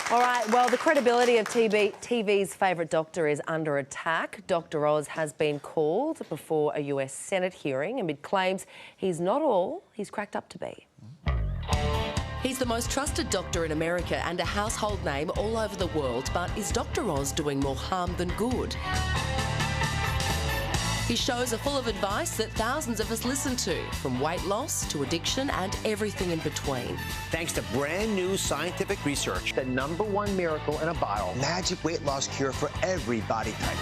All right, well, the credibility of TV's favourite doctor is under attack. Dr Oz has been called before a US Senate hearing amid claims he's not all he's cracked up to be. He's the most trusted doctor in America and a household name all over the world, but is Dr Oz doing more harm than good? His shows are full of advice that thousands of us listen to, from weight loss to addiction and everything in between. Thanks to brand new scientific research, the #1 miracle in a bottle, magic weight loss cure for every body type.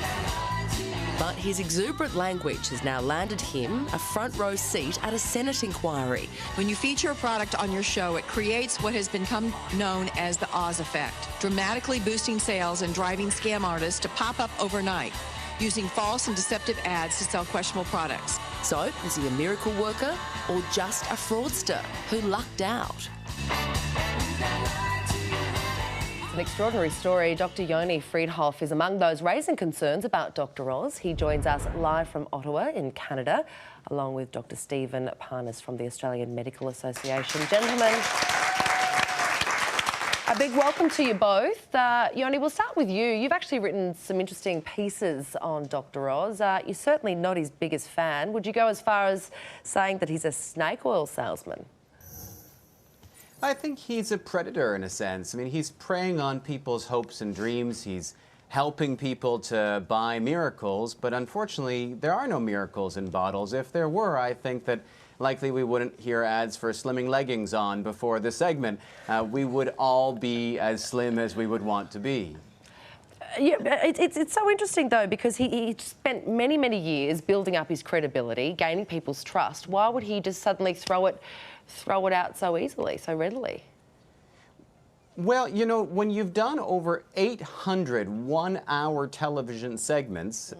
But his exuberant language has now landed him a front row seat at a Senate inquiry. When you feature a product on your show, it creates what has become known as the Oz effect, dramatically boosting sales and driving scam artists to pop up overnight, using false and deceptive ads to sell questionable products. So, is he a miracle worker or just a fraudster who lucked out? An extraordinary story. Dr Yoni Freedhoff is among those raising concerns about Dr Oz. He joins us live from Ottawa in Canada, along with Dr Stephen Parnis from the Australian Medical Association. Gentlemen, a big welcome to you both. Yoni, we'll start with you. You've actually written some interesting pieces on Dr Oz. You're certainly not his biggest fan. Would you go as far as saying that he's a snake oil salesman? I think he's a predator in a sense. I mean, he's preying on people's hopes and dreams. He's helping people to buy miracles, but unfortunately, there are no miracles in bottles. If there were, I think that likely we wouldn't hear ads for slimming leggings on before the segment. We would all be as slim as we would want to be. Yeah, it's so interesting, though, because he spent many, many years building up his credibility, gaining people's trust. Why would he just suddenly throw it out so easily, so readily? Well, you know, when you've done over 800 one-hour television segments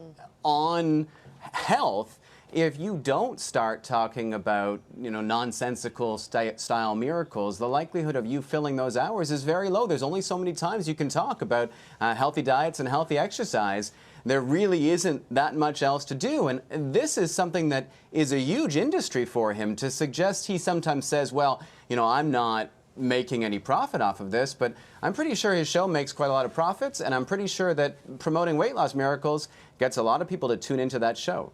on health, if you don't start talking about, you know, nonsensical style miracles, the likelihood of you filling those hours is very low. There's only so many times you can talk about healthy diets and healthy exercise. There really isn't that much else to do. And this is something that is a huge industry for him. To suggest, he sometimes says, well, you know, I'm not making any profit off of this, but I'm pretty sure his show makes quite a lot of profits, and I'm pretty sure that promoting weight loss miracles gets a lot of people to tune into that show.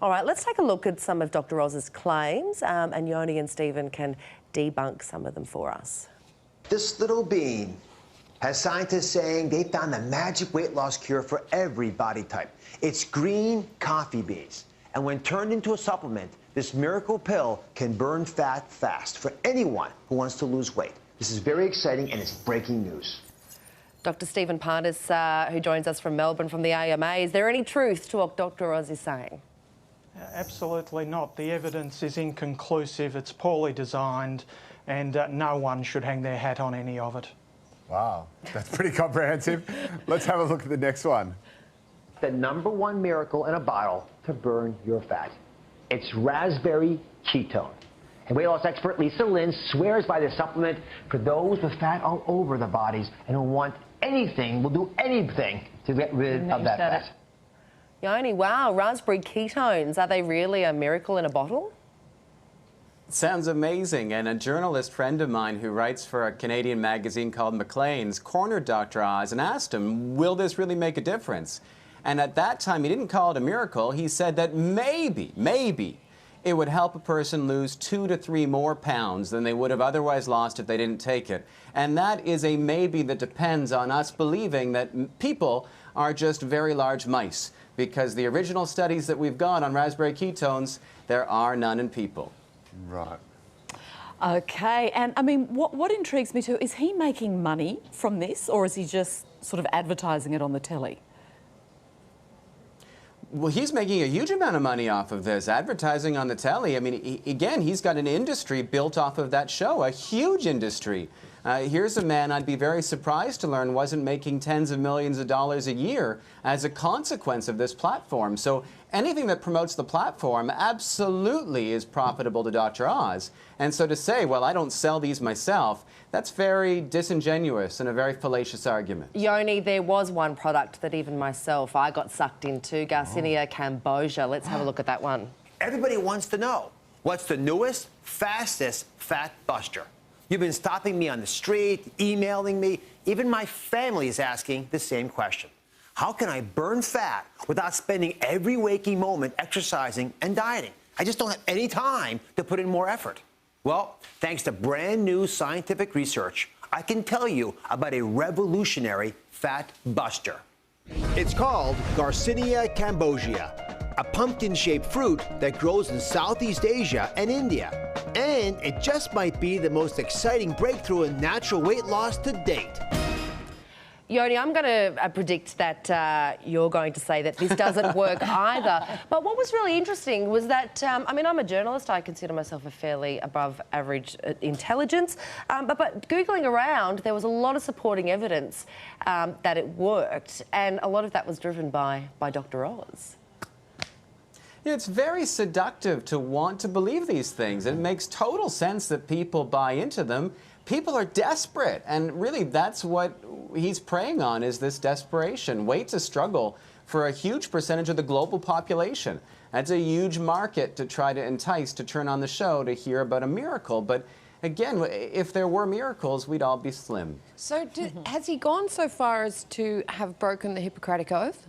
All right, let's take a look at some of Dr Oz's claims, and Yoni and Stephen can debunk some of them for us. This little bean has scientists saying they found the magic weight loss cure for every body type. It's green coffee beans. And when turned into a supplement, this miracle pill can burn fat fast for anyone who wants to lose weight. This is very exciting, and it's breaking news. Dr Stephen Parnis, who joins us from Melbourne from the AMA, is there any truth to what Dr Oz is saying? Absolutely not. The evidence is inconclusive, it's poorly designed, and no one should hang their hat on any of it. Wow, that's pretty comprehensive. Let's have a look at the next one. The #1 miracle in a bottle to burn your fat. It's raspberry ketone. And weight loss expert Lisa Lynn swears by this supplement for those with fat all over their bodies and who want anything, will do anything to get rid of that fat. Yoni, wow, raspberry ketones, are they really a miracle in a bottle? Sounds amazing. And a journalist friend of mine who writes for a Canadian magazine called Maclean's cornered Dr. Oz and asked him, will this really make a difference? And at that time, he didn't call it a miracle. He said that maybe it would help a person lose 2 to 3 more pounds than they would have otherwise lost if they didn't take it. And that is a maybe that depends on us believing that people are just very large mice, because the original studies that we've got on raspberry ketones, there are none in people. Right. Okay, and I mean, what intrigues me too, is he making money from this, or is he just sort of advertising it on the telly? Well, he's making a huge amount of money off of this, advertising on the telly. I mean, again, he's got an industry built off of that show, a huge industry. Here's a man I'd be very surprised to learn wasn't making tens of millions of dollars a year as a consequence of this platform. So anything that promotes the platform absolutely is profitable to Dr. Oz. And so to say, well, I don't sell these myself, that's very disingenuous and a very fallacious argument. Yoni, there was one product that even myself, I got sucked into, Garcinia Cambogia. Let's have a look at that one. Everybody wants to know, what's the newest, fastest fat buster? You've been stopping me on the street, emailing me. Even my family is asking the same question. How can I burn fat without spending every waking moment exercising and dieting? I just don't have any time to put in more effort. Well, thanks to brand new scientific research, I can tell you about a revolutionary fat buster. It's called Garcinia cambogia, a pumpkin-shaped fruit that grows in Southeast Asia and India. And it just might be the most exciting breakthrough in natural weight loss to date. Yoni, I'm going to predict that you're going to say that this doesn't work either. But what was really interesting was that, I mean, I'm a journalist. I consider myself a fairly above average intelligence. But Googling around, there was a lot of supporting evidence that it worked. And a lot of that was driven by Dr. Oz. Yeah, it's very seductive to want to believe these things. It makes total sense that people buy into them. People are desperate, and really that's what he's preying on, is this desperation. Weight's a struggle for a huge percentage of the global population. That's a huge market to try to entice to turn on the show to hear about a miracle. But again, if there were miracles, we'd all be slim. So has he gone so far as to have broken the Hippocratic Oath?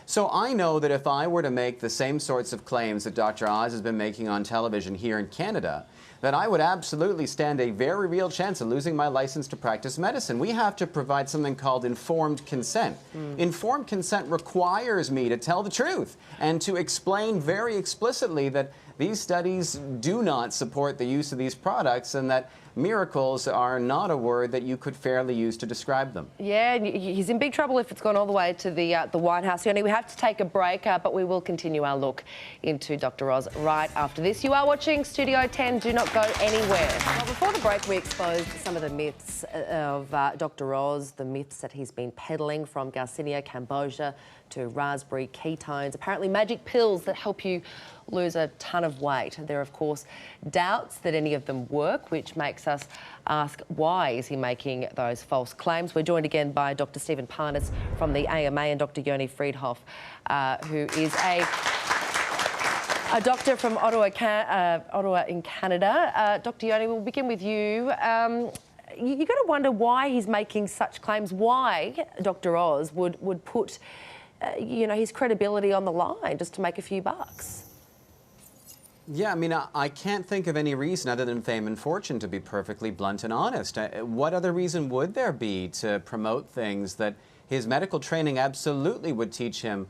So I know that if I were to make the same sorts of claims that Dr. Oz has been making on television here in Canada, that I would absolutely stand a very real chance of losing my license to practice medicine. We have to provide something called informed consent. Informed consent requires me to tell the truth and to explain very explicitly that these studies do not support the use of these products and that miracles are not a word that you could fairly use to describe them. Yeah, and he's in big trouble if it's gone all the way to the White House. Yoni, we have to take a break, but we will continue our look into Dr. Oz right after this. You are watching Studio 10. Do not go anywhere. Well, before the break, we exposed some of the myths of Dr. Oz, the myths that he's been peddling, from Garcinia cambogia to raspberry ketones, apparently magic pills that help you lose a ton of weight. There are, of course, doubts that any of them work, which makes us ask, why is he making those false claims? We're joined again by Dr. Stephen Parnis from the AMA and Dr. Yoni Freedhoff, who is a doctor from Ottawa in Canada. Dr. Yoni, we'll begin with you. You've got to wonder why he's making such claims, why Dr. Oz would put his credibility on the line just to make a few bucks. Yeah, I mean, I can't think of any reason other than fame and fortune, to be perfectly blunt and honest. What other reason would there be to promote things that his medical training absolutely would teach him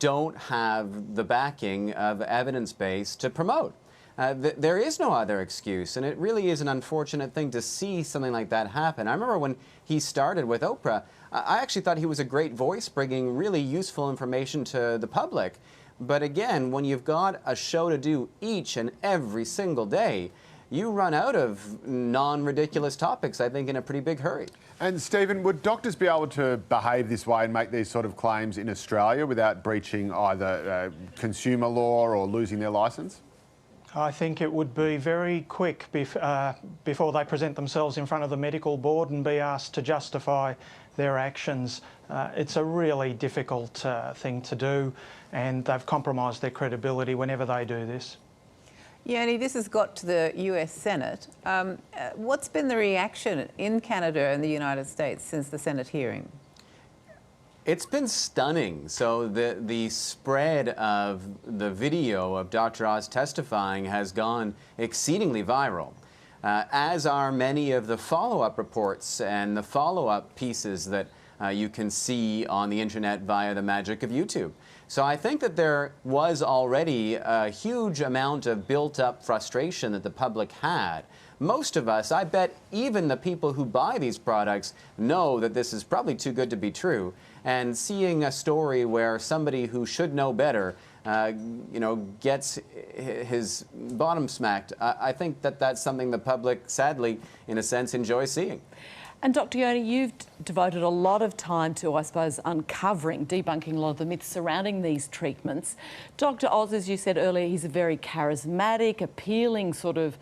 don't have the backing of evidence base to promote? There is no other excuse, and it really is an unfortunate thing to see something like that happen. I remember when he started with Oprah, I actually thought he was a great voice, bringing really useful information to the public. But again, when you've got a show to do each and every single day, you run out of non-ridiculous topics, I think, in a pretty big hurry. And Stephen, would doctors be able to behave this way and make these sort of claims in Australia without breaching either consumer law or losing their licence? I think it would be very quick before they present themselves in front of the medical board and be asked to justify their actions. It's a really difficult thing to do, and they've compromised their credibility whenever they do this. Yoni, this has got to the US Senate. What's been the reaction in Canada and the United States since the Senate hearing? It's been stunning. So the spread of the video of Dr. Oz testifying has gone exceedingly viral, as are many of the follow-up reports and the follow-up pieces that you can see on the internet via the magic of YouTube. So I think that there was already a huge amount of built-up frustration that the public had. Most of us, I bet even the people who buy these products, know that this is probably too good to be true. And seeing a story where somebody who should know better, gets his bottom smacked, I think that that's something the public, sadly, in a sense, enjoys seeing. And Dr. Yoni, you've devoted a lot of time to, I suppose, uncovering, debunking a lot of the myths surrounding these treatments. Dr. Oz, as you said earlier, he's a very charismatic, appealing sort of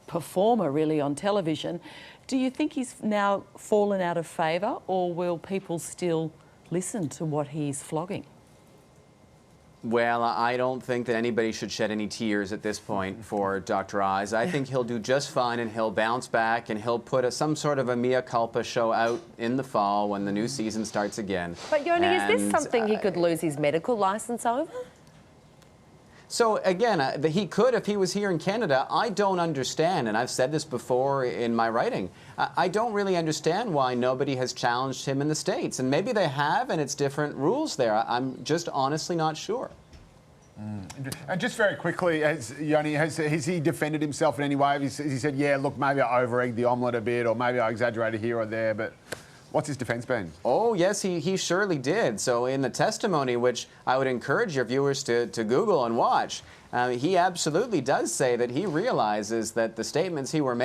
performer, really, on television. Do you think he's now fallen out of favour, or will people still listen to what he's flogging? Well, I don't think that anybody should shed any tears at this point for Dr. Oz. I think he'll do just fine, and he'll bounce back, and he'll put some sort of a mea culpa show out in the fall when the new season starts again. But Yoni, is this something he could lose his medical licence over? So again, he could if he was here in Canada. I don't understand, and I've said this before in my writing, I don't really understand why nobody has challenged him in the States. And maybe they have, and it's different rules there. I'm just honestly not sure. And just very quickly, has he defended himself in any way? Has he said, yeah, look, maybe I over-egged the omelette a bit, or maybe I exaggerated here or there, but what's his defence been? Oh, yes, he surely did. So in the testimony, which I would encourage your viewers to Google and watch, he absolutely does say that he realizes that the statements he was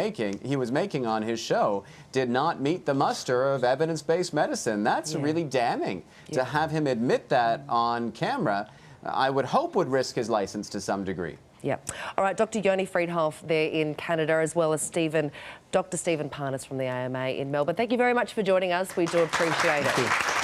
making on his show did not meet the muster of evidence-based medicine. That's really damning. To have him admit that on camera, I would hope would risk his license to some degree. Yeah. All right, Dr. Yoni Freedhoff there in Canada, as well as Dr. Stephen Parnis from the AMA in Melbourne. Thank you very much for joining us. We do appreciate it.